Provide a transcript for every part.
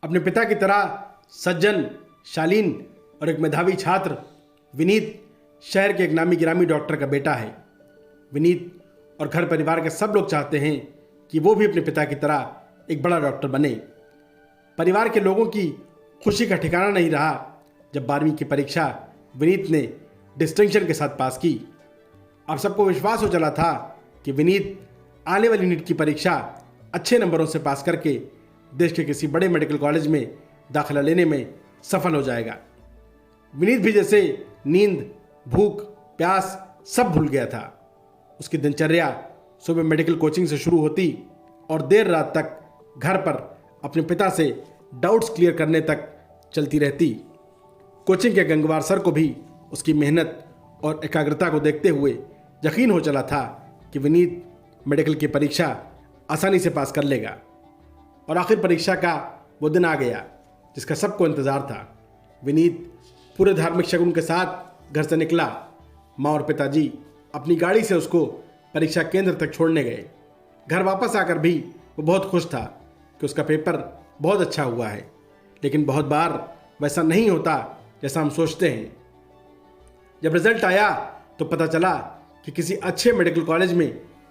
अपने पिता की तरह सज्जन, शालीन और एक मेधावी छात्र विनीत शहर के एक नामी गिरामी डॉक्टर का बेटा है। विनीत और घर परिवार के सब लोग चाहते हैं कि वो भी अपने पिता की तरह एक बड़ा डॉक्टर बने। परिवार के लोगों की खुशी का ठिकाना नहीं रहा जब 12वीं की परीक्षा विनीत ने डिस्टिंक्शन के साथ पास की। अब सबको विश्वास हो चला था कि विनीत आने वाली नीट की परीक्षा अच्छे नंबरों से पास करके देश के किसी बड़े मेडिकल कॉलेज में दाखिला लेने में सफल हो जाएगा। विनीत भी जैसे नींद, भूख, प्यास सब भूल गया था। उसकी दिनचर्या सुबह मेडिकल कोचिंग से शुरू होती और देर रात तक घर पर अपने पिता से डाउट्स क्लियर करने तक चलती रहती। कोचिंग के गंगवार सर को भी उसकी मेहनत और एकाग्रता को देखते हुए यकीन हो चला था कि विनीत मेडिकल की परीक्षा आसानी से पास कर लेगा। और आखिर परीक्षा का वो दिन आ गया जिसका सबको इंतज़ार था। विनीत पूरे धार्मिक शगुन के साथ घर से निकला। माँ और पिताजी अपनी गाड़ी से उसको परीक्षा केंद्र तक छोड़ने गए। घर वापस आकर भी वो बहुत खुश था कि उसका पेपर बहुत अच्छा हुआ है, लेकिन बहुत बार वैसा नहीं होता जैसा हम सोचते हैं। जब रिजल्ट आया तो पता चला कि किसी अच्छे मेडिकल कॉलेज में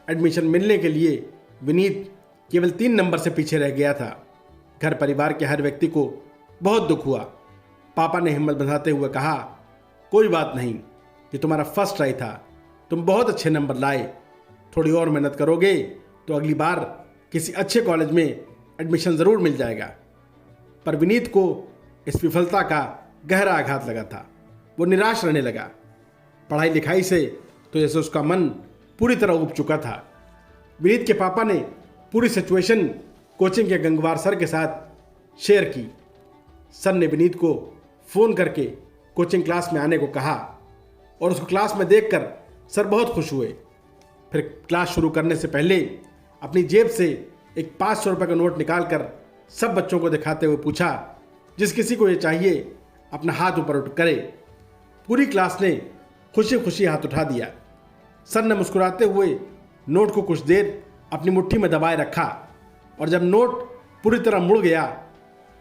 एडमिशन मिलने के लिए विनीत केवल 3 नंबर से पीछे रह गया था। घर परिवार के हर व्यक्ति को बहुत दुख हुआ। पापा ने हिम्मत बंधाते हुए कहा, कोई बात नहीं, ये तुम्हारा फर्स्ट ट्राई था, तुम बहुत अच्छे नंबर लाए, थोड़ी और मेहनत करोगे तो अगली बार किसी अच्छे कॉलेज में एडमिशन ज़रूर मिल जाएगा। पर विनीत को इस विफलता का गहरा आघात लगा था। वो निराश रहने लगा। पढ़ाई लिखाई से तो जैसे उसका मन पूरी तरह उब चुका था। विनीत के पापा ने पूरी सिचुएशन कोचिंग के गंगवार सर के साथ शेयर की। सर ने विनीत को फ़ोन करके कोचिंग क्लास में आने को कहा और उसको क्लास में देखकर सर बहुत खुश हुए। फिर क्लास शुरू करने से पहले अपनी जेब से एक 500 रुपये का नोट निकालकर सब बच्चों को दिखाते हुए पूछा, जिस किसी को ये चाहिए अपना हाथ ऊपर उठ करे। पूरी क्लास ने खुशी खुशी हाथ उठा दिया। सर ने मुस्कुराते हुए नोट को कुछ देर अपनी मुट्ठी में दबाए रखा और जब नोट पूरी तरह मुड़ गया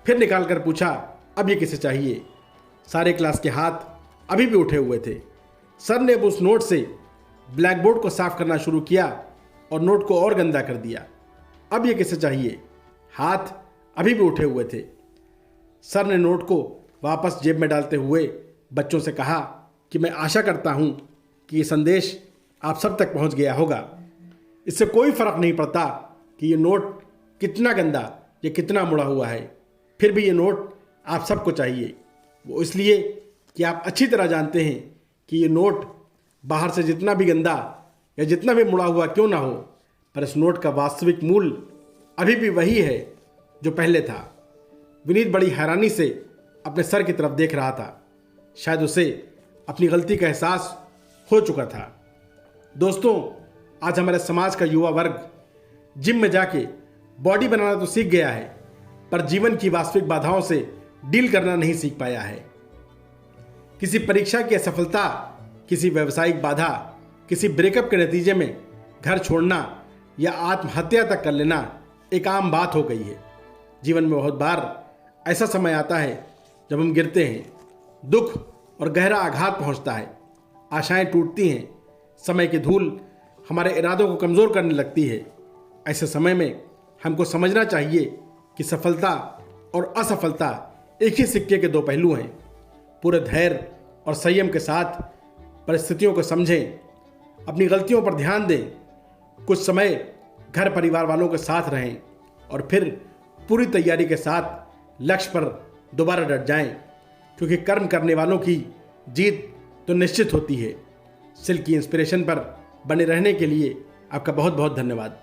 फिर निकाल कर पूछा, अब ये किसे चाहिए। सारे क्लास के हाथ अभी भी उठे हुए थे। सर ने अब उस नोट से ब्लैक बोर्ड को साफ करना शुरू किया और नोट को और गंदा कर दिया। अब ये किसे चाहिए। हाथ अभी भी उठे हुए थे। सर ने नोट को वापस जेब में डालते हुए बच्चों से कहा कि मैं आशा करता हूँ कि ये संदेश आप सब तक पहुँच गया होगा। इससे कोई फ़र्क नहीं पड़ता कि ये नोट कितना गंदा या कितना मुड़ा हुआ है, फिर भी ये नोट आप सबको चाहिए। वो इसलिए कि आप अच्छी तरह जानते हैं कि ये नोट बाहर से जितना भी गंदा या जितना भी मुड़ा हुआ क्यों ना हो, पर इस नोट का वास्तविक मूल्य अभी भी वही है जो पहले था। विनीत बड़ी हैरानी से अपने सर की तरफ देख रहा था। शायद उसे अपनी गलती का एहसास हो चुका था। दोस्तों, आज हमारे समाज का युवा वर्ग जिम में जाके बॉडी बनाना तो सीख गया है, पर जीवन की वास्तविक बाधाओं से डील करना नहीं सीख पाया है। किसी परीक्षा की असफलता, किसी व्यावसायिक बाधा, किसी ब्रेकअप के नतीजे में घर छोड़ना या आत्महत्या तक कर लेना एक आम बात हो गई है। जीवन में बहुत बार ऐसा समय आता है जब हम गिरते हैं, दुख और गहरा आघात पहुंचता है, आशाएं टूटती हैं, समय की धूल हमारे इरादों को कमज़ोर करने लगती है। ऐसे समय में हमको समझना चाहिए कि सफलता और असफलता एक ही सिक्के के 2 पहलू हैं। पूरे धैर्य और संयम के साथ परिस्थितियों को समझें, अपनी गलतियों पर ध्यान दें, कुछ समय घर परिवार वालों के साथ रहें और फिर पूरी तैयारी के साथ लक्ष्य पर दोबारा डट जाएं, क्योंकि कर्म करने वालों की जीत तो निश्चित होती है। सिल्क की इंस्पिरेशन पर बने रहने के लिए आपका बहुत बहुत धन्यवाद।